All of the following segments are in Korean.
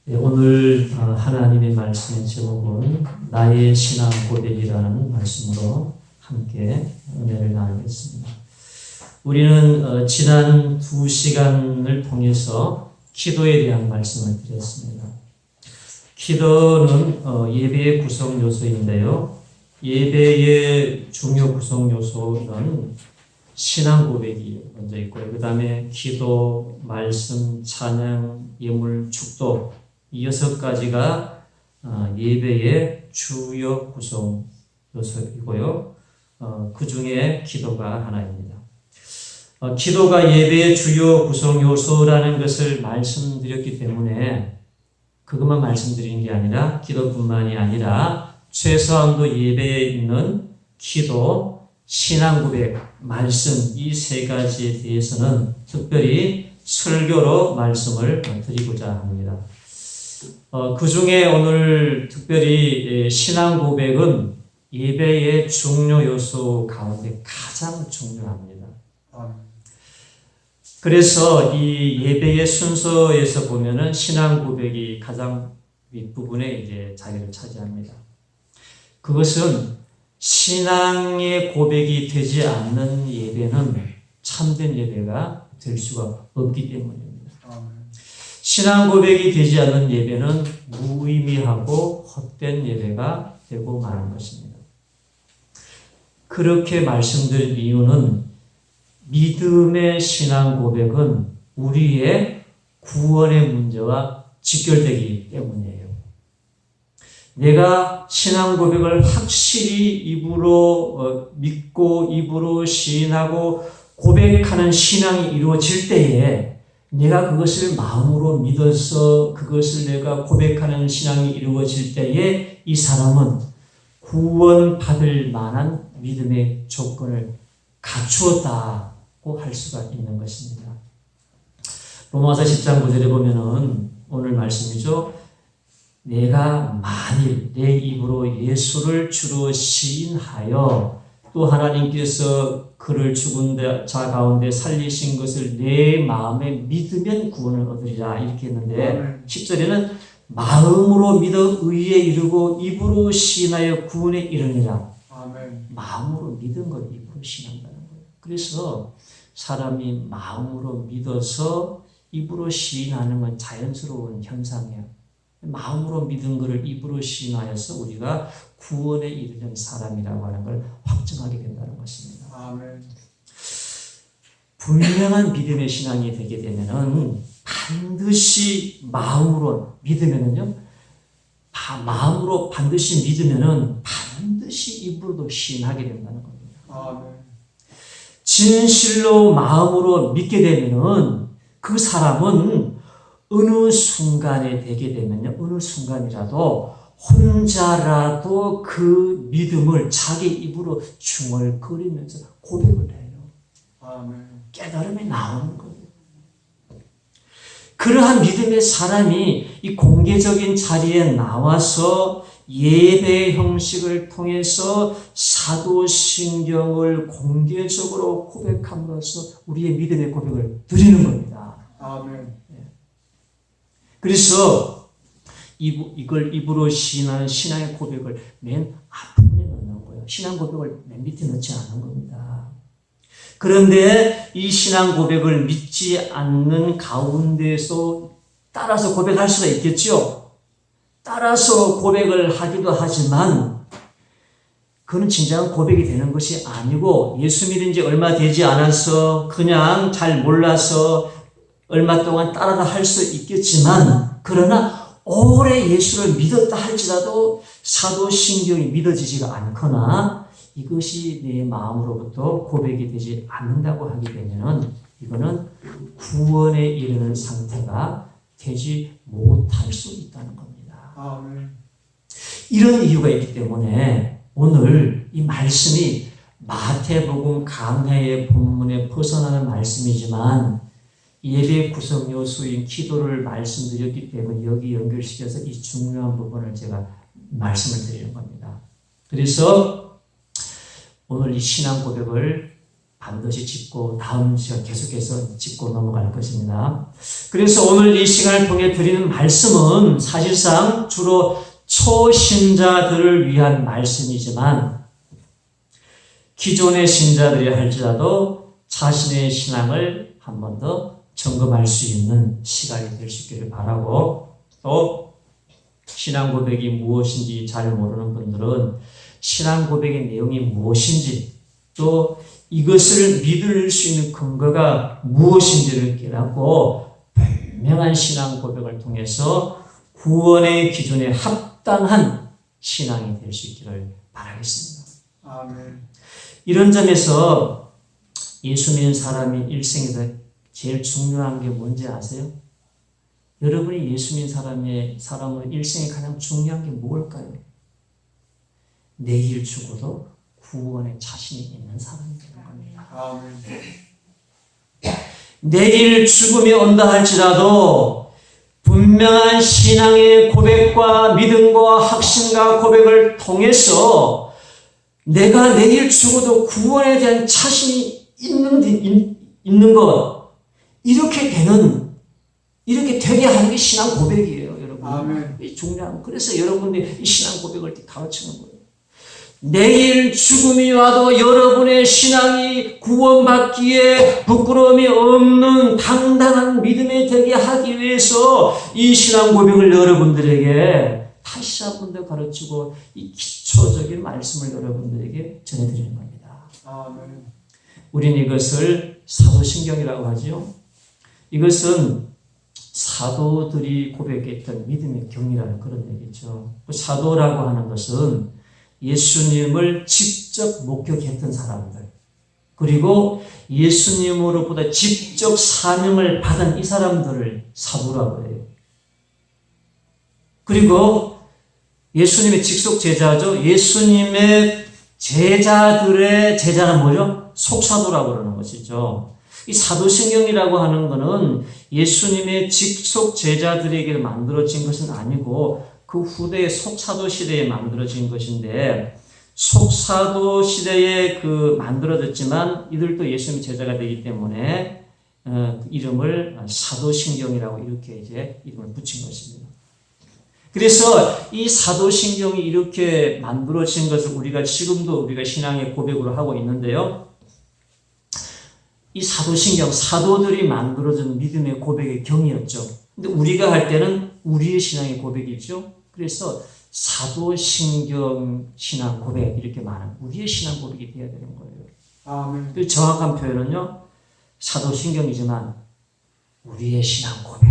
오늘 하나님의 말씀의 제목은 나의 신앙 고백이라는 말씀으로 함께 은혜를 나누겠습니다. 우리는 지난 2시간을 통해서 기도에 대한 말씀을 드렸습니다. 기도는 예배의 구성 요소인데요. 예배의 중요 구성 요소는 신앙 고백이 먼저 있고요. 그 다음에 기도, 말씀, 찬양, 예물, 축도 이 6가지가 예배의 주요 구성 요소이고요. 그 중에 기도가 하나입니다. 기도가 예배의 주요 구성 요소라는 것을 말씀드렸기 때문에 그것만 말씀드리는 게 아니라 기도뿐만이 아니라 최소한도 예배에 있는 기도, 신앙 고백, 말씀 이 3가지에 대해서는 특별히 설교로 말씀을 드리고자 합니다. 그 중에 오늘 특별히 신앙 고백은 예배의 중요 요소 가운데 가장 중요합니다. 그래서 이 예배의 순서에서 보면은 신앙 고백이 가장 윗부분에 이제 자리를 차지합니다. 그것은 신앙의 고백이 되지 않는 예배는 참된 예배가 될 수가 없기 때문입니다. 신앙 고백이 되지 않는 예배는 무의미하고 헛된 예배가 되고 마는 것입니다. 그렇게 말씀드린 이유는 믿음의 신앙 고백은 우리의 구원의 문제와 직결되기 때문이에요. 내가 신앙 고백을 확실히 입으로 믿고 입으로 시인하고 고백하는 신앙이 이루어질 때에 내가 그것을 마음으로 믿어서 그것을 내가 고백하는 신앙이 이루어질 때에 이 사람은 구원받을 만한 믿음의 조건을 갖추었다고 할 수가 있는 것입니다. 로마서 10장 9절에 보면은 오늘 말씀이죠. 내가 만일 내 입으로 예수를 주로 시인하여 또 하나님께서 그를 죽은 자 가운데 살리신 것을 내 마음에 믿으면 구원을 얻으리라 이렇게 했는데 10절에는 마음으로 믿어 의에 이르고 입으로 시인하여 구원에 이르니라. 마음으로 믿은 걸 입으로 시인한다는 거예요. 그래서 사람이 마음으로 믿어서 입으로 시인하는 건 자연스러운 현상이에요. 마음으로 믿은 것을 입으로 시인하여서 우리가 구원에 이르는 사람이라고 하는 걸 확증하게 된다는 것입니다. 아멘. 분명한 믿음의 신앙이 되게 되면은 반드시 마음으로 믿으면은요, 마음으로 반드시 믿으면은 반드시 입으로도 시인하게 된다는 겁니다. 아멘. 진실로 마음으로 믿게 되면은 그 사람은 어느 순간에 되게 되면요, 어느 순간이라도 혼자라도 그 믿음을 자기 입으로 중얼거리면서 고백을 해요. 아멘. 깨달음이 나오는 거예요. 그러한 믿음의 사람이 이 공개적인 자리에 나와서 예배 형식을 통해서 사도신경을 공개적으로 고백함으로써 우리의 믿음의 고백을 드리는 겁니다. 아멘. 그래서 이걸 입으로 시인하는 신앙의 고백을 맨 앞부분에 넣는 거예요. 신앙 고백을 맨 밑에 넣지 않은 겁니다. 그런데 이 신앙 고백을 믿지 않는 가운데서 따라서 고백할 수가 있겠죠. 따라서 고백을 하기도 하지만 그건 진정한 고백이 되는 것이 아니고 예수 믿은 지 얼마 되지 않아서 그냥 잘 몰라서 얼마 동안 따라다 할 수 있겠지만 그러나 오래 예수를 믿었다 할지라도 사도신경이 믿어지지가 않거나 이것이 내 마음으로부터 고백이 되지 않는다고 하게 되면은 이거는 구원에 이르는 상태가 되지 못할 수 있다는 겁니다. 아멘. 이런 이유가 있기 때문에 오늘 이 말씀이 마태복음 강해의 본문에 벗어나는 말씀이지만 예배 구성 요소인 기도를 말씀드렸기 때문에 여기 연결시켜서 이 중요한 부분을 제가 말씀을 드리는 겁니다. 그래서 오늘 이 신앙 고백을 반드시 짚고 다음 시간 계속해서 짚고 넘어갈 것입니다. 그래서 오늘 이 시간을 통해 드리는 말씀은 사실상 주로 초신자들을 위한 말씀이지만 기존의 신자들이 할지라도 자신의 신앙을 한 번 더 점검할 수 있는 시간이 될 수 있기를 바라고, 또 신앙 고백이 무엇인지 잘 모르는 분들은 신앙 고백의 내용이 무엇인지, 또 이것을 믿을 수 있는 근거가 무엇인지를 깨닫고 분명한 신앙 고백을 통해서 구원의 기준에 합당한 신앙이 될 수 있기를 바라겠습니다. 아멘. 이런 점에서 예수 믿는 사람이 일생에서 제일 중요한 게 뭔지 아세요? 여러분이 예수 믿는 사람은 일생에 가장 중요한 게 뭘까요? 내일 죽어도 구원에 자신이 있는 사람이 되는 겁니다. 아멘. 내일 죽음이 온다 할지라도 분명한 신앙의 고백과 믿음과 확신과 고백을 통해서 내가 내일 죽어도 구원에 대한 자신이 있는 것, 이렇게 되게 하는 게 신앙 고백이에요, 여러분. 아멘. 이 중요한, 그래서 여러분들이 이 신앙 고백을 가르치는 거예요. 내일 죽음이 와도 여러분의 신앙이 구원받기에 부끄러움이 없는 당당한 믿음이 되게 하기 위해서 이 신앙 고백을 여러분들에게 다시 한 번 더 가르치고 이 기초적인 말씀을 여러분들에게 전해드리는 겁니다. 아멘. 우리는 이것을 사도신경이라고 하죠. 이것은 사도들이 고백했던 믿음의 경이라는 그런 얘기죠. 사도라고 하는 것은 예수님을 직접 목격했던 사람들, 그리고 예수님으로부터 직접 사명을 받은 이 사람들을 사도라고 해요. 그리고 예수님의 직속 제자죠. 예수님의 제자들의 제자는 뭐죠? 속사도라고 그러는 것이죠. 이 사도신경이라고 하는 것은 예수님의 직속 제자들에게 만들어진 것은 아니고 그 후대의 속사도 시대에 만들어진 것인데, 속사도 시대에 만들어졌지만 이들도 예수님의 제자가 되기 때문에 이름을 사도신경이라고 이렇게 이제 이름을 붙인 것입니다. 그래서 이 사도신경이 이렇게 만들어진 것을 우리가 지금도 우리가 신앙의 고백으로 하고 있는데요. 이 사도신경, 사도들이 만들어진 믿음의 고백의 경이었죠. 근데 우리가 할 때는 우리의 신앙의 고백이죠. 그래서 사도신경 신앙 고백, 이렇게 말하는 우리의 신앙 고백이 되어야 되는 거예요. 아멘. 그 정확한 표현은요, 사도신경이지만 우리의 신앙 고백,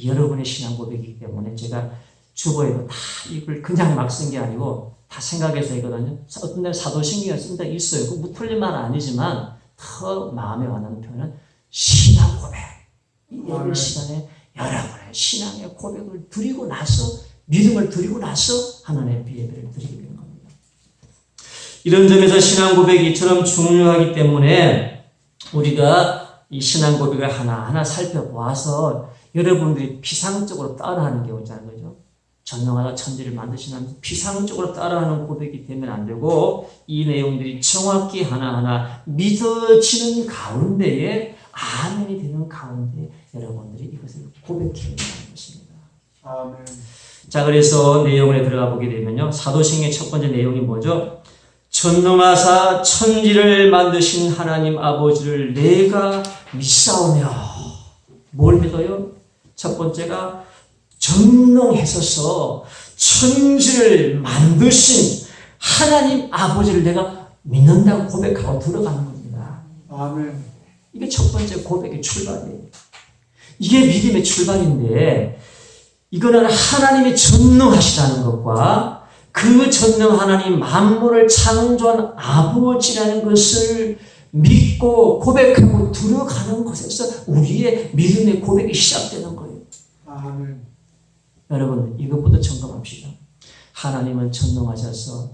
여러분의 신앙 고백이기 때문에 제가 주보에도 다 이걸 그냥 막 쓴 게 아니고 다 생각해서 이거든요. 어떤 데는 사도신경이 쓴 데 있어요. 그 뭐 틀린 말은 아니지만 더 마음에 와닿는 표현은 신앙 고백. 이 예배 시간에 여러분의 신앙의 고백을 드리고 나서, 믿음을 드리고 나서 하나님의 예배를 드리게 되는 겁니다. 이런 점에서 신앙 고백이 이처럼 중요하기 때문에 우리가 이 신앙 고백을 하나하나 살펴보아서 여러분들이 피상적으로 따라하는 경우 있잖아요. 그죠? 전능하다 천지를 만드시는 피상적으로 따라하는 고백이 되면 안 되고, 이 내용들이 정확히 하나하나 믿어지는 가운데에, 아멘이 되는 가운데 여러분들이 이것을 고백해야 하는 것입니다. 아멘. 자, 그래서 내용에 들어가 보게 되면요, 사도신경의 첫 번째 내용이 뭐죠? 전능하사 천지를 만드신 하나님 아버지를 내가 믿사오며. 뭘 믿어요? 첫 번째가 전능하셔서 천지를 만드신 하나님 아버지를 내가 믿는다고 고백하고 들어가는 겁니다. 아멘. 이게 첫 번째 고백의 출발이에요. 이게 믿음의 출발인데, 이거는 하나님이 전능하시다는 것과 그 전능 하나님 만물을 창조한 아버지라는 것을 믿고 고백하고 들어가는 것에서 우리의 믿음의 고백이 시작되는 거예요. 아멘. 여러분, 이것부터 점검합시다. 하나님은 전능하셔서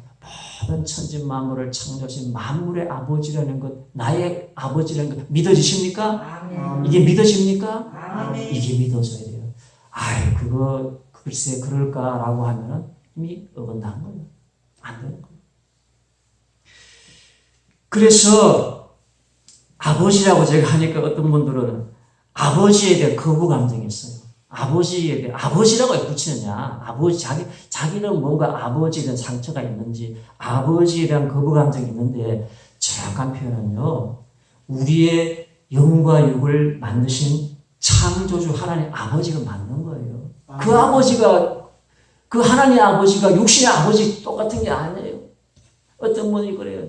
모든 천지 만물을 창조하신 만물의 아버지라는 것, 나의 아버지라는 것 믿어지십니까? 아멘. 이게 믿어집니까? 아멘. 이게 믿어져야 돼요. 아이, 그거 글쎄 그럴까라고 하면은 이미 어긋난 거예요. 안 되는 거예요. 그래서 아버지라고 제가 하니까 어떤 분들은 아버지에 대한 거부 감정이 있어요. 아버지에 대해 아버지라고 왜 붙이느냐? 아버지 자기는 뭔가 아버지에 대한 상처가 있는지 아버지에 대한 거부 감정이 있는데 정확한 표현은요. 우리의 영과 육을 만드신 창조주 하나님 아버지가 맞는 거예요. 그 아버지가 그 하나님 아버지가 육신의 아버지 똑같은 게 아니에요. 어떤 분이 그래요.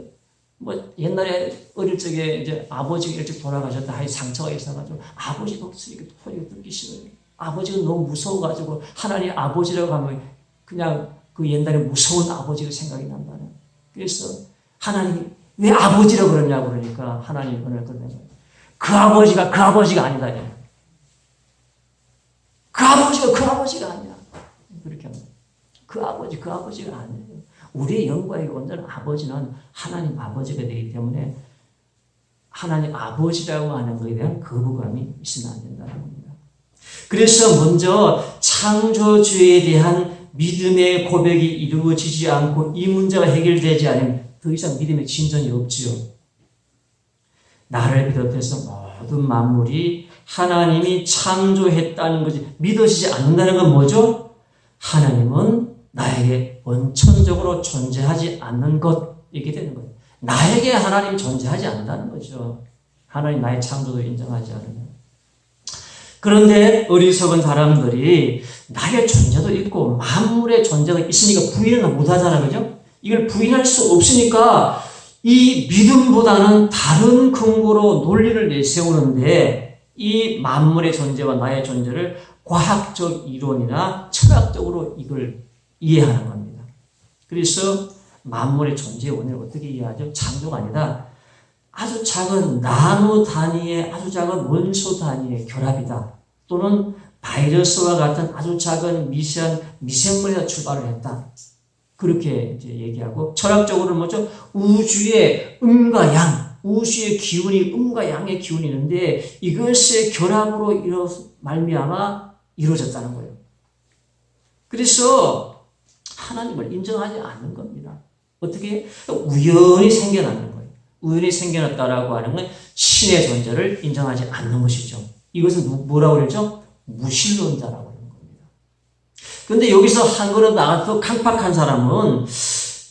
뭐 옛날에 어릴 적에 이제 아버지가 일찍 돌아가셨다 하니 상처가 있어가지고 아버지도 이렇게 소리가 듣기 싫어요. 아버지가 너무 무서워가지고 하나님 아버지라고 하면 그냥 그 옛날에 무서운 아버지가 생각이 난다는. 그래서 하나님이 왜 아버지라고 그러냐고 그러니까 하나님이 그러는 거예요. 그 아버지가 아니다. 그 아버지가 아니야. 그렇게 합니다. 그 아버지가 아니에요. 우리의 영과의 온전한 아버지는 하나님 아버지가 되기 때문에 하나님 아버지라고 하는 것에 대한 거부감이 있으면 안 된다는 겁니다. 그래서 먼저 창조주에 대한 믿음의 고백이 이루어지지 않고 이 문제가 해결되지 않으면 더 이상 믿음의 진전이 없지요. 나를 비롯해서 모든 만물이 하나님이 창조했다는 것이 믿어지지 않는다는 건 뭐죠? 하나님은 나에게 원천적으로 존재하지 않는 것, 이렇게 되는 거예요. 나에게 하나님이 존재하지 않는다는 거죠. 하나님 나의 창조도 인정하지 않으면. 그런데 어리석은 사람들이 나의 존재도 있고 만물의 존재가 있으니까 부인을 못하잖아요. 그죠? 이걸 부인할 수 없으니까 이 믿음보다는 다른 근거로 논리를 내세우는데 이 만물의 존재와 나의 존재를 과학적 이론이나 철학적으로 이걸 이해하는 겁니다. 그래서 만물의 존재의 원인을 어떻게 이해하죠? 창조가 아니다. 아주 작은 나노 단위의 아주 작은 원소 단위의 결합이다. 또는 바이러스와 같은 아주 작은 미세한 미생물에서 출발을 했다. 그렇게 이제 얘기하고 철학적으로는 뭐죠? 우주의 음과 양, 우주의 기운이 음과 양의 기운이 있는데 이것의 결합으로 말미암아 이루어졌다는 거예요. 그래서 하나님을 인정하지 않는 겁니다. 어떻게? 우연히 생겨나는 거예요. 우연히 생겨났다라고 하는 건 신의 존재를 인정하지 않는 것이죠. 이것은 뭐라고 그러죠? 무신론자라고 하는 겁니다. 그런데 여기서 한 걸음 나가서 강팍한 사람은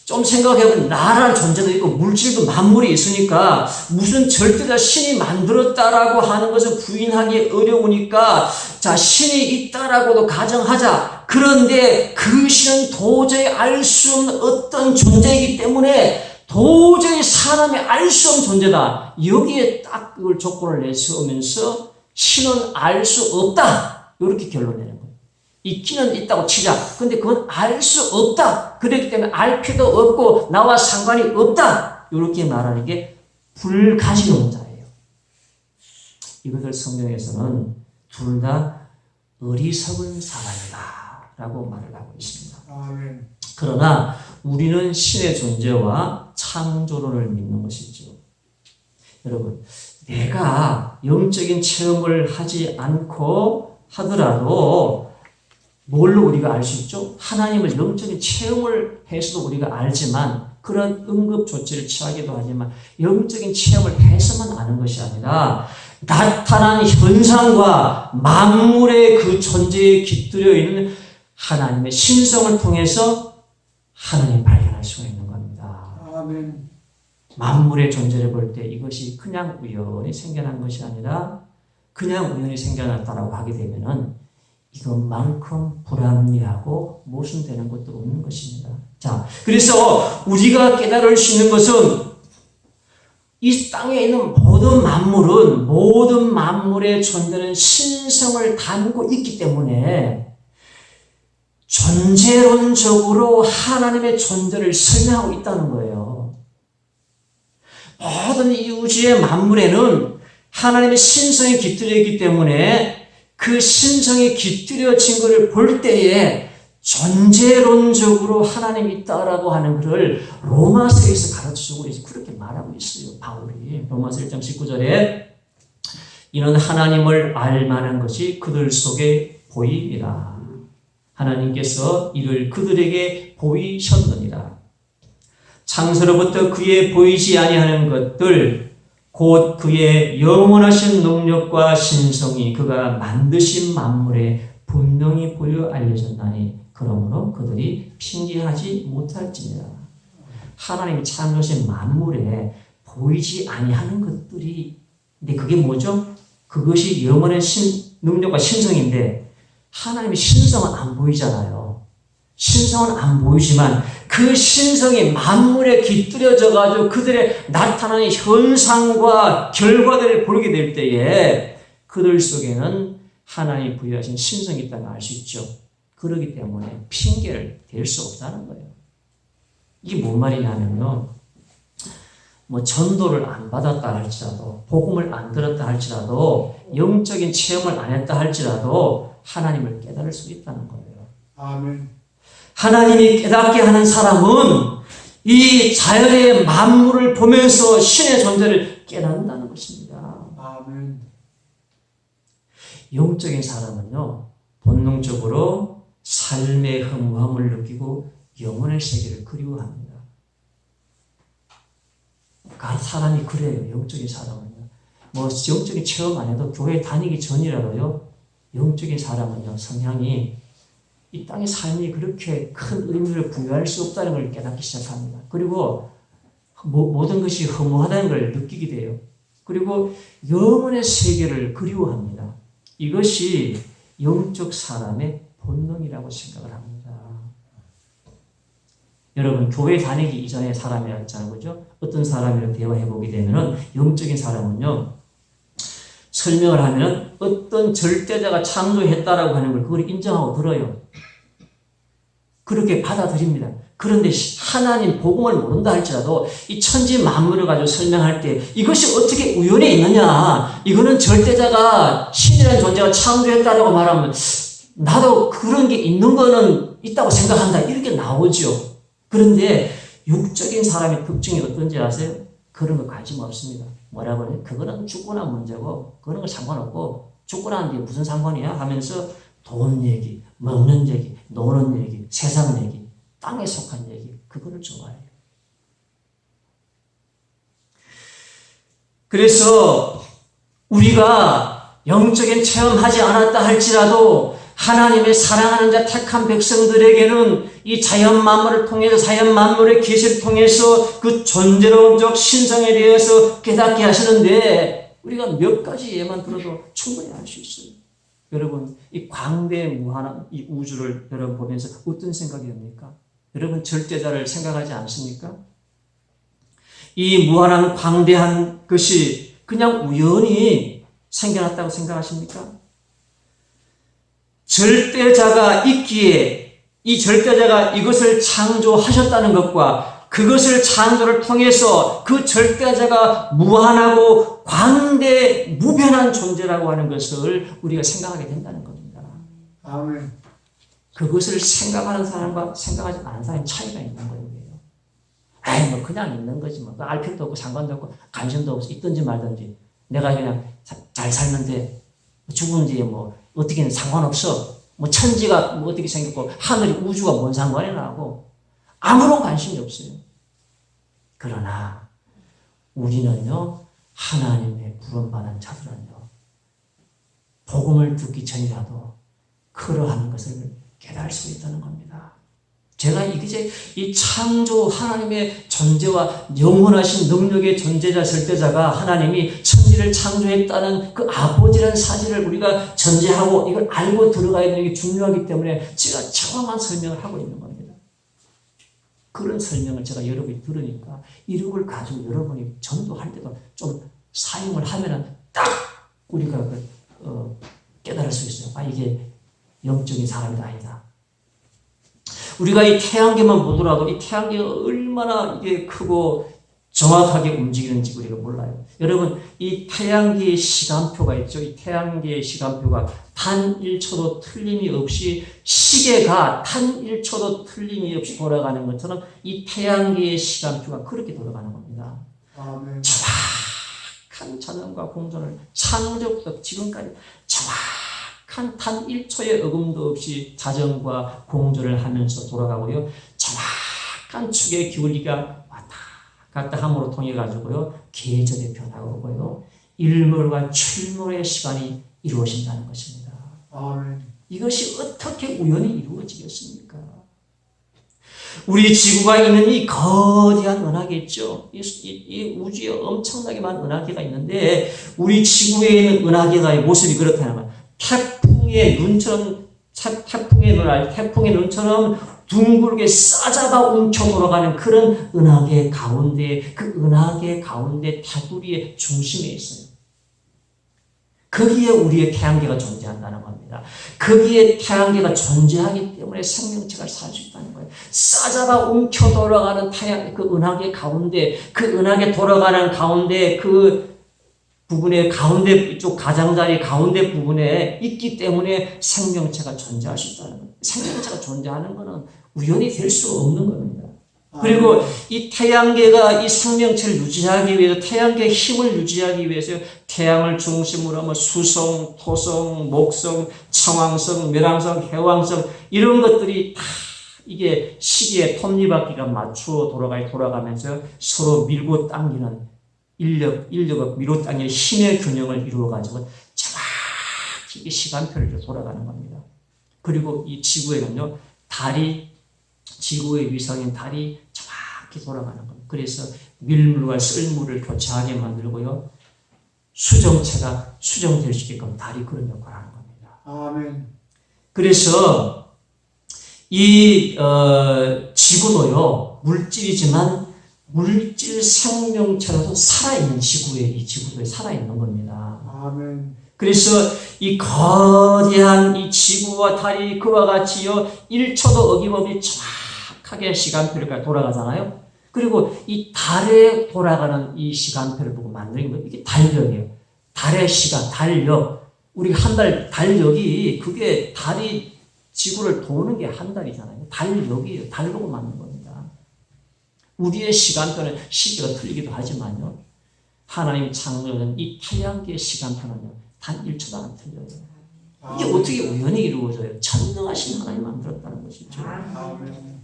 좀 생각해보면 나라는 존재도 있고 물질도 만물이 있으니까 무슨 절대자 신이 만들었다라고 하는 것을 부인하기 어려우니까 자 신이 있다라고도 가정하자. 그런데 그 신은 도저히 알 수 없는 어떤 존재이기 때문에 도저히 사람이 알 수 없는 존재다. 여기에 딱 그걸 조건을 내세우면서 신은 알 수 없다. 이렇게 결론 내는 거예요. 있기는 있다고 치자. 근데 그건 알 수 없다. 그렇기 때문에 알 필요도 없고 나와 상관이 없다. 이렇게 말하는 게 불가지론자예요. 이것을 성경에서는 둘 다 어리석은 사람이다. 라고 말을 하고 있습니다. 아멘. 그러나 우리는 신의 존재와 창조론을 믿는 것이죠. 여러분, 내가 영적인 체험을 하지 않고 하더라도 뭘로 우리가 알 수 있죠? 하나님을 영적인 체험을 해서도 우리가 알지만 그런 응급 조치를 취하기도 하지만 영적인 체험을 해서만 아는 것이 아니라 나타난 현상과 만물의 그 존재에 깃들여 있는 하나님의 신성을 통해서 하나님 발견할 수가 있는 겁니다. 아멘. 만물의 존재를 볼 때 이것이 그냥 우연히 생겨난 것이 아니라 그냥 우연히 생겨났다라고 하게 되면은 이것만큼 불합리하고 모순되는 것도 없는 것입니다. 자, 그래서 우리가 깨달을 수 있는 것은 이 땅에 있는 모든 만물의 존재는 신성을 담고 있기 때문에 존재론적으로 하나님의 존재를 설명하고 있다는 거예요. 모든 이 우주의 만물에는 하나님의 신성이 깃들여 있기 때문에 그 신성이 깃들여진 것을 볼 때에 존재론적으로 하나님이 있다라고 하는 것을 로마서에서 가르쳐주고 그렇게 말하고 있어요. 바울이 로마서 1장 19절에 이는 하나님을 알 만한 것이 그들 속에 보이니라. 하나님께서 이를 그들에게 보이셨느니라. 창세로부터 그의 보이지 아니하는 것들 곧 그의 영원하신 능력과 신성이 그가 만드신 만물에 분명히 보여 알려졌나니 그러므로 그들이 핑계하지 못할지니라. 하나님이 창조하신 만물에 보이지 아니하는 것들이, 근데 그게 뭐죠? 그것이 영원한 능력과 신성인데 하나님의 신성은 안 보이잖아요. 신성은 안 보이지만 그 신성이 만물에 깃들여져 가지고 그들의 나타나는 현상과 결과들을 보게 될 때에 그들 속에는 하나님이 부여하신 신성이 있다는 걸 알 수 있죠. 그렇기 때문에 핑계를 댈 수 없다는 거예요. 이게 뭔 말이냐면요. 뭐 전도를 안 받았다 할지라도, 복음을 안 들었다 할지라도, 영적인 체험을 안 했다 할지라도 하나님을 깨달을 수 있다는 거예요. 아멘. 하나님이 깨닫게 하는 사람은 이 자연의 만물을 보면서 신의 존재를 깨닫는다는 것입니다. 아멘. 영적인 사람은요, 본능적으로 삶의 허무함을 느끼고 영혼의 세계를 그리워합니다. 사람이 그래요. 영적인 사람은요. 뭐 영적인 체험 안 해도 교회 다니기 전이라도요. 영적인 사람은요. 성향이 이 땅의 삶이 그렇게 큰 의미를 부여할 수 없다는 걸 깨닫기 시작합니다. 그리고 모든 것이 허무하다는 걸 느끼게 돼요. 그리고 영혼의 세계를 그리워합니다. 이것이 영적 사람의 본능이라고 생각을 합니다. 여러분, 교회 다니기 이전의 사람이었잖아요. 그죠? 어떤 사람이랑 대화해보게 되면은, 영적인 사람은요, 설명을 하면은, 어떤 절대자가 창조했다라고 하는 걸 그걸 인정하고 들어요. 그렇게 받아들입니다. 그런데 하나님 복음을 모른다 할지라도, 이 천지 만물을 가지고 설명할 때, 이것이 어떻게 우연에 있느냐, 이거는 절대자가, 신이라는 존재가 창조했다라고 말하면, 나도 그런 게 있는 거는 있다고 생각한다. 이렇게 나오죠. 그런데 육적인 사람의 특징이 어떤지 아세요? 그런 거 관심 없습니다. 뭐라고 해요? 그거는 죽고 난 문제고 그런 거 상관없고 죽고 나는 게 무슨 상관이야? 하면서 돈 얘기, 먹는 얘기, 노는 얘기, 세상 얘기, 땅에 속한 얘기 그거를 좋아해요. 그래서 우리가 영적인 체험하지 않았다 할지라도 하나님의 사랑하는 자 택한 백성들에게는 이 자연 만물을 통해서 자연 만물의 계시를 통해서 그 존재론적 신성에 대해서 깨닫게 하시는데 우리가 몇 가지 예만 들어도 충분히 알 수 있어요. 여러분 이 광대 무한한 이 우주를 여러분 보면서 어떤 생각이 듭니까? 여러분 절대자를 생각하지 않습니까? 이 무한한 광대한 것이 그냥 우연히 생겨났다고 생각하십니까? 절대자가 있기에 이 절대자가 이것을 창조하셨다는 것과 그것을 창조를 통해서 그 절대자가 무한하고 광대 무변한 존재라고 하는 것을 우리가 생각하게 된다는 겁니다. 아멘. 그것을 생각하는 사람과 생각하지 않은 사람의 차이가 있는 거예요. 아이 뭐 그냥 있는 거지 뭐 알 필요도 없고 상관도 없고 관심도 없어 있든지 말든지 내가 그냥 잘 살는데 죽은지 뭐 어떻게는 상관없어. 뭐 천지가 뭐 어떻게 생겼고 하늘이 우주가 뭔 상관이 나고 아무런 관심이 없어요. 그러나 우리는요 하나님의 부름받은 자들은요 복음을 듣기 전이라도 그러한 것을 깨달을 수 있다는 겁니다. 제가 이제 이 창조 하나님의 존재와 영원하신 능력의 존재자 절대자가 하나님이 천지를 창조했다는 그 아버지라는 사실을 우리가 전제하고 이걸 알고 들어가야 되는 게 중요하기 때문에 제가 정확한 설명을 하고 있는 겁니다. 그런 설명을 제가 여러분이 들으니까 이걸 가지고 여러분이 전도할 때도 좀 사용을 하면은 딱 우리가 깨달을 수 있어요. 아 이게 영적인 사람이 아니다. 우리가 이 태양계만 보더라도 이 태양계가 얼마나 이게 크고 정확하게 움직이는지 우리가 몰라요. 여러분, 이 태양계의 시간표가 있죠. 이 태양계의 시간표가 단 1초도 틀림이 없이 시계가 단 1초도 틀림이 없이 돌아가는 것처럼 이 태양계의 시간표가 그렇게 돌아가는 겁니다. 아멘. 정확한 자전과 공전을 창조부터 지금까지 정확한 단 1초의 어금도 없이 자전과 공조를 하면서 돌아가고요. 정확한 축의 기울기가 왔다 각각 함으로 통해 가지고요 계절의 변화가 오고요 일몰과 출몰의 시간이 이루어진다는 것입니다. 아멘. 이것이 어떻게 우연히 이루어지겠습니까? 우리 지구가 있는 이 거대한 은하계 있죠. 이 우주에 엄청나게 많은 은하계가 있는데 우리 지구에 있는 은하계의 모습이 그렇다는 거예요. 태풍의 눈처럼 둥글게 싸잡아 움켜 돌아가는 그런 은하계 가운데 그 은하계 가운데 테두리의 중심에 있어요. 거기에 우리의 태양계가 존재한다는 겁니다. 거기에 태양계가 존재하기 때문에 생명체가 살 수 있다는 거예요. 싸잡아 움켜 돌아가는 태양, 그 은하계 가운데, 그 은하계 돌아가는 가운데, 그 부분에 가운데, 이쪽 가장자리 가운데 부분에 있기 때문에 생명체가 존재할 수 있다는 거예요. 생명체가 존재하는 것은 우연히 될 수 없는 겁니다. 그리고 이 태양계가 이 생명체를 유지하기 위해서 태양계의 힘을 유지하기 위해서 태양을 중심으로 하면 수성, 토성, 목성, 청왕성, 멸왕성, 해왕성 이런 것들이 다 이게 시계의 톱니바퀴가 맞추어 돌아가면서 서로 밀고 당기는 인력을 밀고 당기는 힘의 균형을 이루어가지고 정확히 시간표를 돌아가는 겁니다. 그리고 이 지구에는요 지구의 위성인 달이 정확히 돌아가는 겁니다. 그래서 밀물과 썰물을 교차하게 만들고요. 수정체가 수정될 수 있게끔 달이 그런 역할을 하는 겁니다. 아멘. 그래서 이 지구도요. 물질이지만 물질 생명체로서 살아있는 이 지구도에 살아있는 겁니다. 아멘. 그래서 이 거대한 이 지구와 달이 그와 같이요 1초도 어김없이 정확하게 시간표를 돌아가잖아요. 그리고 이 달에 돌아가는 이 시간표를 보고 만드는 거 이게 달력이에요. 달의 시간, 달력. 우리 한 달 달력이 그게 달이 지구를 도는 게 한 달이잖아요. 달력이에요. 달 보고 만든 겁니다. 우리의 시간표는 시계가 틀리기도 하지만요. 하나님 창조는 이 태양계의 시간표는요. 단 1초도 안 틀려요. 이게 어떻게 우연히 이루어져요? 전능하신 하나님 만들었다는 것이죠. 아멘.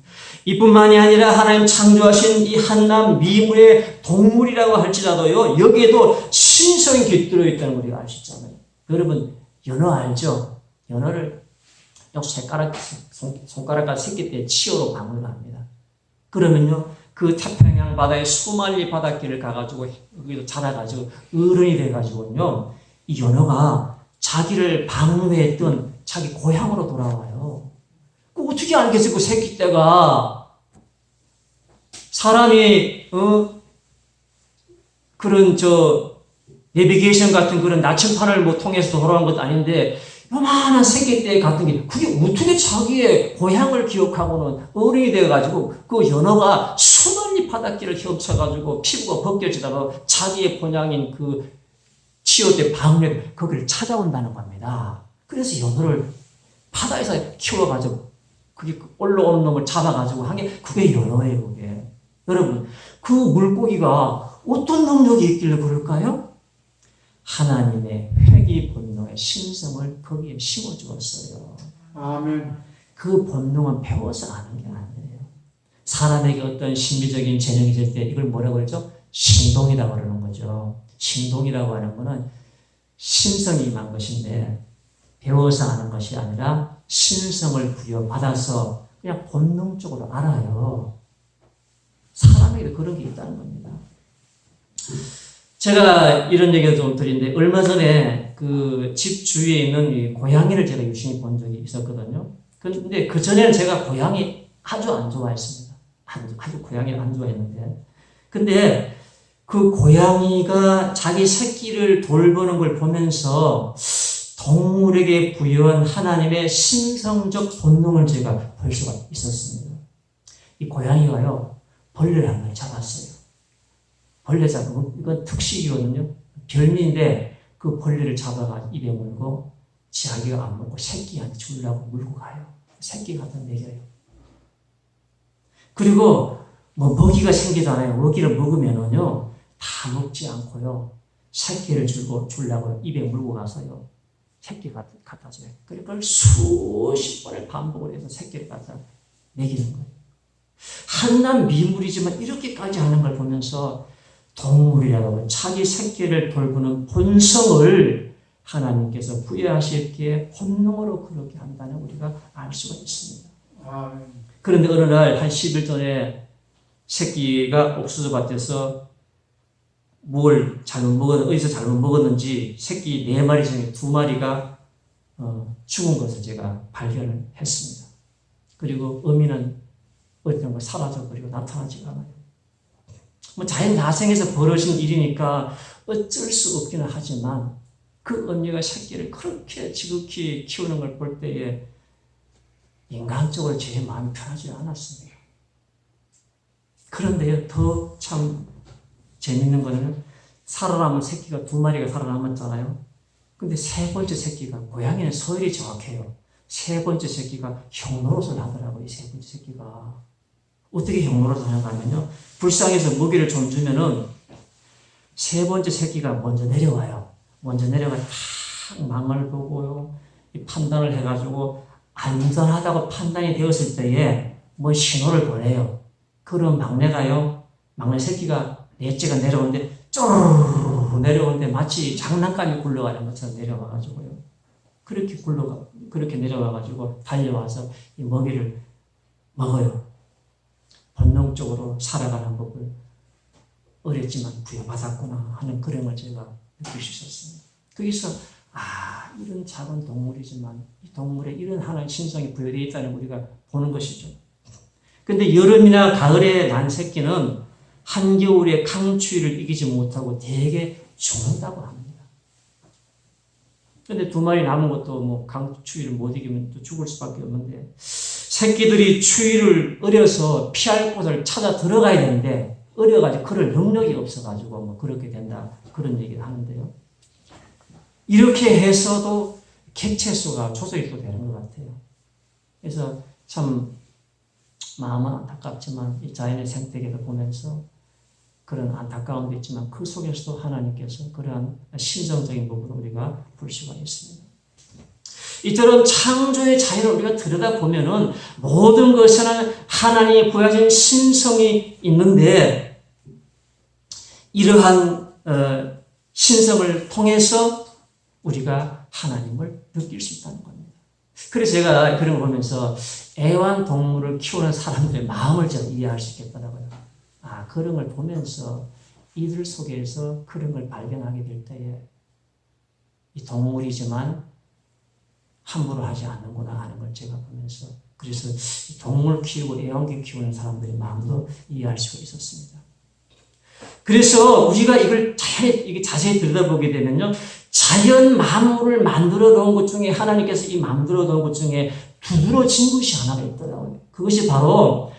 이뿐만이 아니라 하나님 창조하신 이 한남 미물의 동물이라고 할지라도요. 여기에도 신성이 깃들어 있다는 걸 우리가 알 수 있잖아요. 여러분 연어 알죠? 연어를 손가락까지 새끼 때 치어로 방울을 합니다. 그러면요. 그 태평양 바다에 수만리 바닷길을 가가지고 여기도 자라가지고 어른이 돼가지고요. 이 연어가 자기를 방무했던 자기 고향으로 돌아와요. 그 어떻게 알겠어요? 그 새끼 때가 사람이 그런 내비게이션 같은 그런 나침판을 뭐 통해서 돌아온 것도 아닌데 요만한 새끼 때 같은 게 그게 어떻게 자기의 고향을 기억하고는 어른이 돼가지고 그 연어가 수만리 바닷길을 헤엄쳐가지고 피부가 벗겨지다가 자기의 본향인 그 치어때 방울에 거기를 찾아온다는 겁니다. 그래서 연어를 바다에서 키워가지고 그게 올라오는 놈을 잡아가지고 한 게 그게 연어예요. 그게 여러분 그 물고기가 어떤 능력이 있길래 그럴까요? 하나님의 회귀 본능의 신성을 거기에 심어주었어요. 아멘. 그 본능은 배워서 아는 게 아니에요. 사람에게 어떤 심리적인 재능이 있을 때 이걸 뭐라고 그러죠? 신동이라고 그러는 거죠. 신동이라고 하는 것은 신성이 임한 것인데 배워서 아는 것이 아니라 신성을 부여받아서 그냥 본능적으로 알아요. 사람에게도 그런 게 있다는 겁니다. 제가 이런 얘기를 좀 드리는데 얼마 전에 그 집 주위에 있는 이 고양이를 제가 유심히 본 적이 있었거든요. 근데 그 전에는 제가 고양이 아주 안 좋아했습니다. 아주 고양이를 안 좋아했는데 근데 그 고양이가 자기 새끼를 돌보는 걸 보면서 동물에게 부여한 하나님의 신성적 본능을 제가 볼 수가 있었습니다. 이 고양이가요, 벌레를 한 마리 잡았어요. 벌레 잡고, 이건 특식이거든요. 별미인데 그 벌레를 잡아가 입에 물고 자기가 안 먹고 새끼한테 주려고 물고 가요. 새끼 갖다 먹여요. 그리고 뭐 먹이가 생기잖아요. 먹이를 먹으면은요, 다 먹지 않고요. 새끼를 주려고 입에 물고 가서요. 새끼 갖다 줘요. 그걸 수십 번을 반복을 해서 새끼를 갖다 먹이는 거예요. 한낱 미물이지만 이렇게까지 하는 걸 보면서 동물이라고 자기 새끼를 돌보는 본성을 하나님께서 부여하셨기에 본능으로 그렇게 한다는 우리가 알 수가 있습니다. 아멘. 그런데 어느 날 한 10일 전에 새끼가 옥수수 밭에서 뭘 잘못 어디서 잘못 먹었는지 새끼 4마리 중에 2마리가 죽은 것을 제가 발견을 했습니다. 그리고 어미는 어디론가 사라져버리고 나타나지가 않아요. 뭐 자연 야생에서 벌어진 일이니까 어쩔 수 없기는 하지만 그 어미가 새끼를 그렇게 지극히 키우는 걸 볼 때에 인간적으로 제 마음이 편하지 않았습니다. 그런데요, 더 참 재밌는 거는 살아남은 새끼가 2마리가 살아남았잖아요. 근데 3번째 새끼가, 고양이는 서열이 정확해요. 3번째 새끼가 형노릇을 하더라고요, 이 3번째 새끼가. 어떻게 형노릇을 하는가 하면요, 불쌍해서 먹이를 좀 주면은 3번째 새끼가 먼저 내려와요. 먼저 내려가 탁 망을 보고요, 이 판단을 해가지고 안전하다고 판단이 되었을 때에 뭐 신호를 보내요. 그럼 막내 새끼가 넷째가 내려오는데 쪼르르 내려오는데 마치 장난감이 굴러가는 것처럼 내려와가지고요. 그렇게 내려와가지고 달려와서 이 먹이를 먹어요. 본능적으로 살아가는 법을 어렸지만 부여받았구나 하는 그런 걸 제가 느낄 수 있었습니다. 거기서 이런 작은 동물이지만 이 동물에 이런 하나의 신성이 부여되어 있다는 우리가 보는 것이죠. 근데 여름이나 가을에 난 새끼는 한겨울에 강추위를 이기지 못하고 대개 죽는다고 합니다. 근데 2마리 남은 것도 뭐 강추위를 못 이기면 또 죽을 수밖에 없는데 새끼들이 추위를 어려서 피할 곳을 찾아 들어가야 되는데 어려가지고 그럴 능력이 없어가지고 뭐 그렇게 된다 그런 얘기를 하는데요. 이렇게 해서도 객체수가 조절이 또 되는 것 같아요. 그래서 참 마음은 안타깝지만 이 자연의 생태계를 보면서 그런 안타까움도 있지만 그 속에서도 하나님께서 그러한 신성적인 부분을 우리가 볼 수가 있습니다. 이처럼 창조의 자연을 우리가 들여다보면은 모든 것에는 하나님이 부여하신 신성이 있는데 이러한 신성을 통해서 우리가 하나님을 느낄 수 있다는 겁니다. 그래서 제가 그런 걸 보면서 애완동물을 키우는 사람들의 마음을 제가 이해할 수 있겠더라고요. 그런 걸 보면서 이들 속에서 그런 걸 발견하게 될 때에 이 동물이지만 함부로 하지 않는구나 하는 걸 제가 보면서 그래서 동물 키우고 애완견 키우는 사람들의 마음도 이해할 수가 있었습니다. 그래서 우리가 이걸 자세히 들여다보게 되면요, 자연 만물을 만들어 놓은 것 중에 하나님께서 이 만들어 놓은 것 중에 두드러진 것이 하나가 있더라고요. 그것이 바로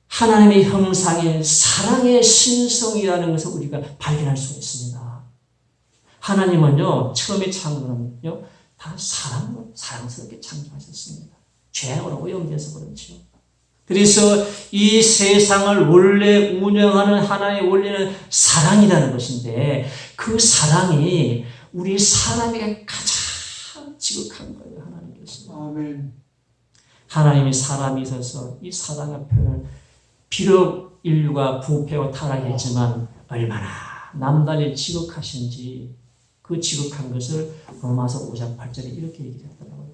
하나님의 형상인 사랑의 신성이라는 것을 우리가 발견할 수가 있습니다. 하나님은요, 처음에 창조는요, 다 사랑스럽게 창조하셨습니다. 죄악으로 오염돼서 그렇죠. 그래서 이 세상을 원래 운영하는 하나의 원리는 사랑이라는 것인데 그 사랑이 우리 사람에게 가장 지극한 거예요. 하나님께서. 아멘. 하나님이 사람이 있어서 이 사랑의 표현을 비록 인류가 부패와 타락했지만 얼마나 남달리 지극하신지 그 지극한 것을 로마서 5장 8절에 이렇게 얘기했더라고요.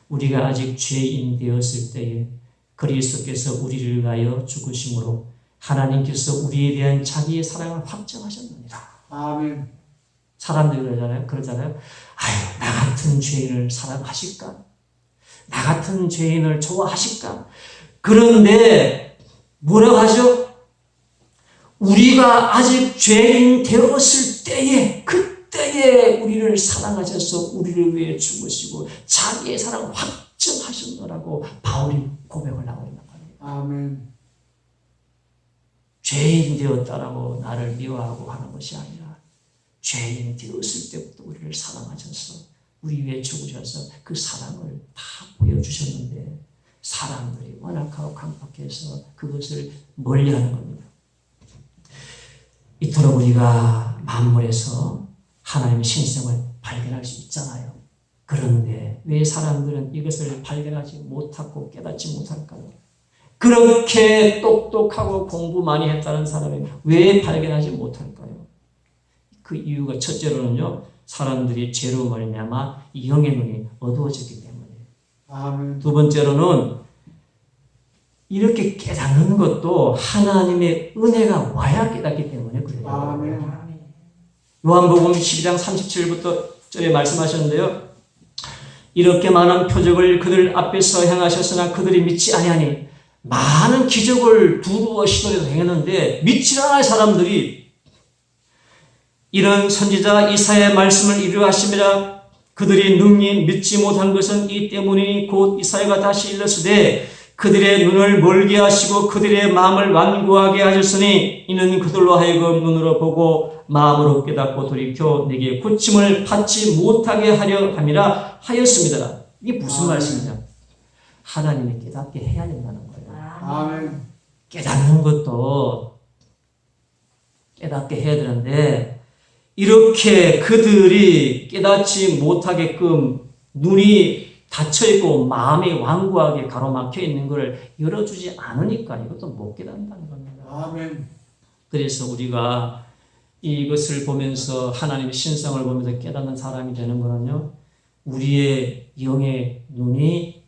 우리가 아직 죄인 되었을 때에 그리스도께서 우리를 위하여 죽으심으로 하나님께서 우리에 대한 자기의 사랑을 확정하셨느니라. 아멘. 사람들이 그러잖아요. 나 같은 죄인을 사랑하실까? 나 같은 죄인을 좋아하실까? 그런데 뭐라고 하죠? 우리가 아직 죄인 되었을 때에 그때에 우리를 사랑하셔서 우리를 위해 죽으시고 자기의 사랑을 확정하셨노라고 바울이 고백을 하고 있는 거예요. 아멘. 죄인 되었다라고 나를 미워하고 하는 것이 아니라 죄인 되었을 때부터 우리를 사랑하셔서 우리 위해 죽으셔서 그 사랑을 다 보여주셨는데 사람들이 완악하고 강팍해서 그것을 멀리하는 겁니다. 이토록 우리가 만물에서 하나님의 신성을 발견할 수 있잖아요. 그런데 왜 사람들은 이것을 발견하지 못하고 깨닫지 못할까요? 그렇게 똑똑하고 공부 많이 했다는 사람이 왜 발견하지 못할까요? 그 이유가 첫째로는요, 사람들이 죄로 말미암아 영의 눈이 어두워졌기 때문이에요. 아멘. 두 번째로는 이렇게 깨닫는 것도 하나님의 은혜가 와야 깨닫기 때문에 그래요. 아멘. 요한복음 12장 37부터 절에 말씀하셨는데요. 이렇게 많은 표적을 그들 앞에서 행하셨으나 그들이 믿지 아니하니 많은 기적을 두루와 시도해서 행했는데 믿지 않을 사람들이 이런 선지자 이사야의 말씀을 이루어 하심이라 그들이 능히 믿지 못한 것은 이 때문이니 곧 이사야가 다시 일렀으되 그들의 눈을 멀게 하시고 그들의 마음을 완고하게 하셨으니 이는 그들로 하여금 눈으로 보고 마음으로 깨닫고 돌이켜 내게 고침을 받지 못하게 하려 함이라 하였습니다. 이게 무슨 말씀이냐? 하나님이 깨닫게 해야 된다는 거예요. 아멘. 깨닫는 것도 깨닫게 해야 되는데 이렇게 그들이 깨닫지 못하게끔 눈이 닫혀있고 마음이 완고하게 가로막혀 있는 것을 열어주지 않으니까 이것도 못 깨닫는다는 겁니다. 아멘. 그래서 우리가 이것을 보면서 하나님의 신성을 보면서 깨닫는 사람이 되는 거는요, 우리의 영의 눈이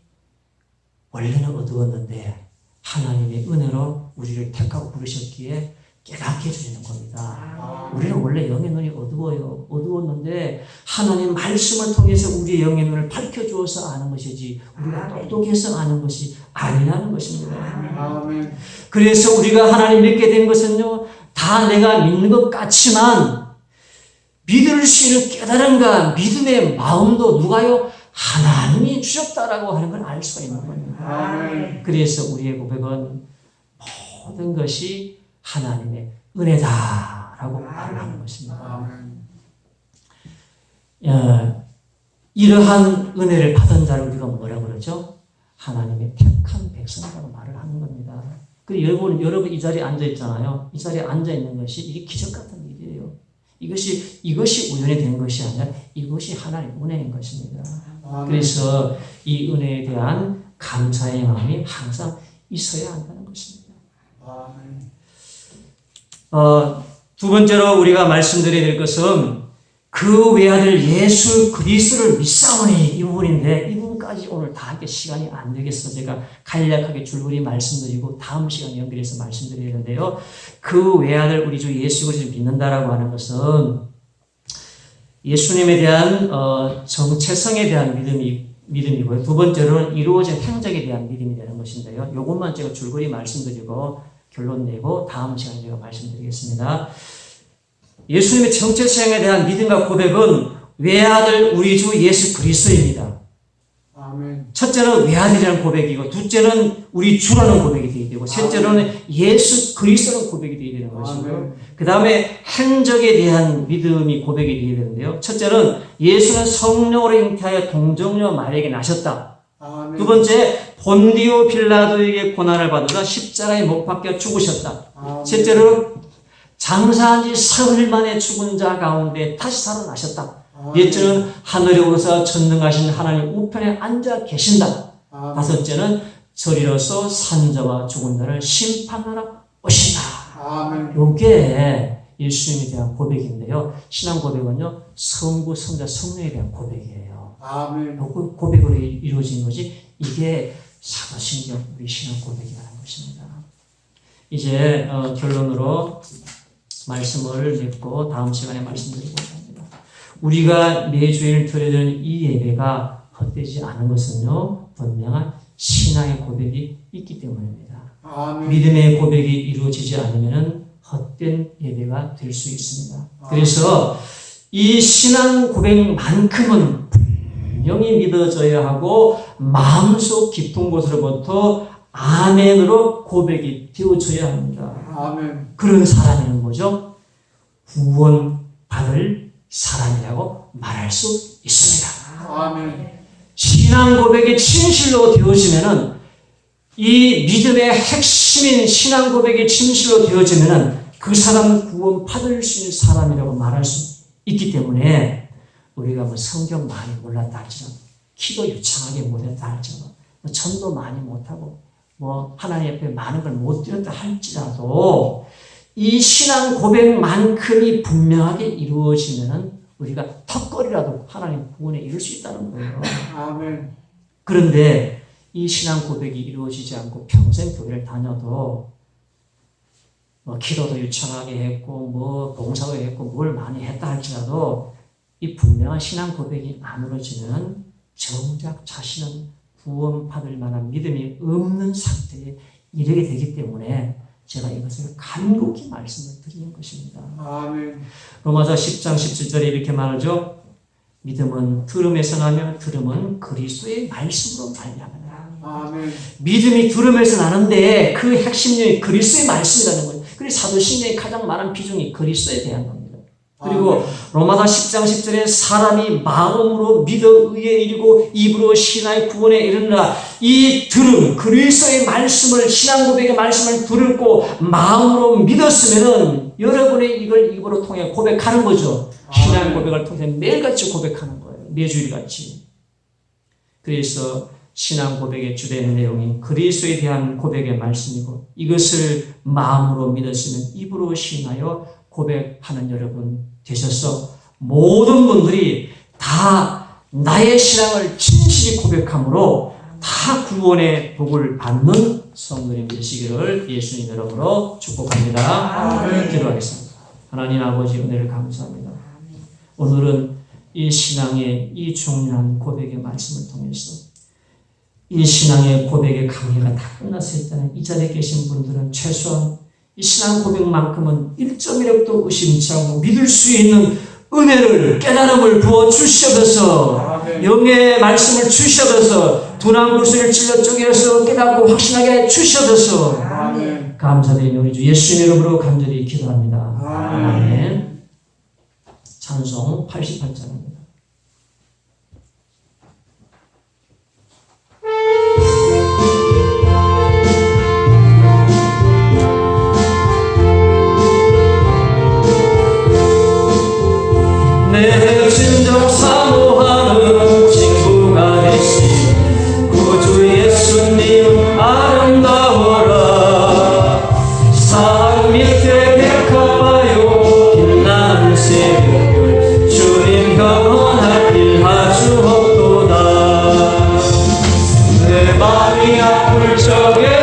원래는 어두웠는데 하나님의 은혜로 우리를 택하고 부르셨기에 깨닫게 해주시는 겁니다. 우리는 원래 영의 눈이 어두워요. 어두웠는데 하나님 말씀을 통해서 우리의 영의 눈을 밝혀주어서 아는 것이지 우리가 똑똑해서 아는 것이 아니라는 것입니다. 아멘. 그래서 우리가 하나님 믿게 된 것은요, 다 내가 믿는 것 같지만 믿을 수 있는 깨달음과 믿음의 마음도 누가요? 하나님이 주셨다라고 하는 걸 알 수가 있는 겁니다. 아멘. 그래서 우리의 고백은 모든 것이 하나님의 은혜다라고 말을 하는 것입니다. 아멘. 이러한 은혜를 받은 자를 우리가 뭐라 그러죠? 하나님의 택한 백성이라고 말을 하는 겁니다. 그리고 여러분 이 자리에 앉아 있잖아요. 이 자리에 앉아 있는 것이 이게 기적 같은 일이에요. 이것이 우연히 된 것이 아니라 이것이 하나님의 은혜인 것입니다. 아멘. 그래서 이 은혜에 대한 감사의 마음이 항상 있어야 한다는 것입니다. 아멘. 두 번째로 우리가 말씀드려야 될 것은 그 외아들 예수 그리스도를 믿사오니 이 부분인데 이 부분까지 오늘 다 함께 시간이 안 되겠어 제가 간략하게 줄거리 말씀드리고 다음 시간에 연결해서 말씀드려야 되는데요. 그 외아들 우리 주 예수 그리스도를 믿는다라고 하는 것은 예수님에 대한 정체성에 대한 믿음이고요. 두 번째로는 이루어진 행적에 대한 믿음이 되는 것인데요. 이것만 제가 줄거리 말씀드리고 결론 내고 다음 시간에 제가 말씀드리겠습니다. 예수님의 정체성에 대한 믿음과 고백은 외아들 우리 주 예수 그리스도입니다. 아멘. 첫째는 외아들이라는 고백이고 둘째는 우리 주라는 고백이 되어야 되고 셋째로는 예수 그리스도라는 고백이 되어야 되는 것이고요. 그 다음에 행적에 대한 믿음이 고백이 되어야 되는데요. 첫째는 예수는 성령으로 잉태하여 동정녀 마리아에게 나셨다. 아멘. 두 번째 본디오 빌라도에게 고난을 받으사 십자가에 못 박혀 죽으셨다. 아멘. 셋째로는 장사한 지 사흘 만에 죽은 자 가운데 다시 살아나셨다. 넷째는 하늘에 오르사 전능하신 하나님 우편에 앉아 계신다. 아멘. 다섯째는 저리로서 산자와 죽은 자를 심판하러 오신다. 아멘. 요게 예수님에 대한 고백인데요. 신앙 고백은요, 성부, 성자, 성령에 대한 고백이에요. 아멘. 요 고백으로 이루어진 것이 이게 사도신경 우리 신앙 고백이라는 것입니다. 이제 결론으로 말씀을 맺고 다음 시간에 말씀드리고자 합니다. 우리가 매주일 드리는 이 예배가 헛되지 않은 것은요, 분명한 신앙의 고백이 있기 때문입니다. 아멘. 믿음의 고백이 이루어지지 않으면 헛된 예배가 될 수 있습니다. 그래서 이 신앙 고백만큼은 분명히 믿어져야 하고 마음속 깊은 곳으로부터 아멘으로 고백이 되어져야 합니다. 아멘. 그런 사람이는 뭐죠? 구원받을 사람이라고 말할 수 있습니다. 아멘. 신앙 고백이 진실로 되어지면은 이 믿음의 핵심인 신앙 고백이 진실로 되어지면은 그 사람은 구원받을 수 있는 사람이라고 말할 수 있기 때문에 우리가 뭐 성경 많이 몰랐다 할지라도 기도 유창하게 못했다 할지라도 전도 많이 못하고 뭐 하나님 앞에 많은 걸 못 드렸다 할지라도 이 신앙 고백만큼이 분명하게 이루어지면은 우리가 턱걸이라도 하나님 구원에 이룰 수 있다는 거예요. 아멘. 그런데 이 신앙 고백이 이루어지지 않고 평생 교회를 다녀도 뭐 기도도 유창하게 했고 뭐 봉사도 했고 뭘 많이 했다 할지라도 이 분명한 신앙 고백이 안 이루어지면 정작 자신은 구원받을 만한 믿음이 없는 상태에 이르게 되기 때문에 제가 이것을 간곡히 말씀을 드리는 것입니다. 아멘. 로마서 10장 17절에 이렇게 말하죠. 믿음은 들음에서 나며 들음은 그리스도의 말씀으로 말미암아. 아멘. 믿음이 들음에서 나는데 그 핵심력이 그리스도의 말씀이라는 거예요. 그래서 사도신경에 가장 많은 비중이 그리스도에 대한 겁니다. 그리고 로마서 10장 10절에 사람이 마음으로 믿어 의에 이르고 입으로 신하의 구원에 이르느라 이 들음 그리스도의 말씀을 신앙 고백의 말씀을 들고 마음으로 믿었으면은 여러분의 이걸 입으로 통해 고백하는 거죠. 신앙 고백을 통해 매일같이 고백하는 거예요. 매주일같이. 그래서 신앙 고백의 주된 내용이 그리스도에 대한 고백의 말씀이고 이것을 마음으로 믿었으면 입으로 신하여 고백하는 여러분 되셔서 모든 분들이 다 나의 신앙을 진실히 고백함으로 다 구원의 복을 받는 성도님 되시기를 예수님 이름으로 축복합니다. 기도하겠습니다. 하나님 아버지 은혜를 감사합니다. 오늘은 이 신앙의 이 중요한 고백의 말씀을 통해서 이 신앙의 고백의 강의가 다 끝났을 때는 이 자리에 계신 분들은 최소한 이 신앙 고백만큼은 1.1억도 의심치 않고 믿을 수 있는 은혜를 깨달음을 부어 주시옵소서. 영의 말씀을 주시옵소서. 둔한 구슬을 찔러 쪼개서 깨닫고 확신하게 해 주시옵소서. 감사드리며 우리 주 예수님 이름으로 간절히 기도합니다. 아멘. 찬송 88장입니다.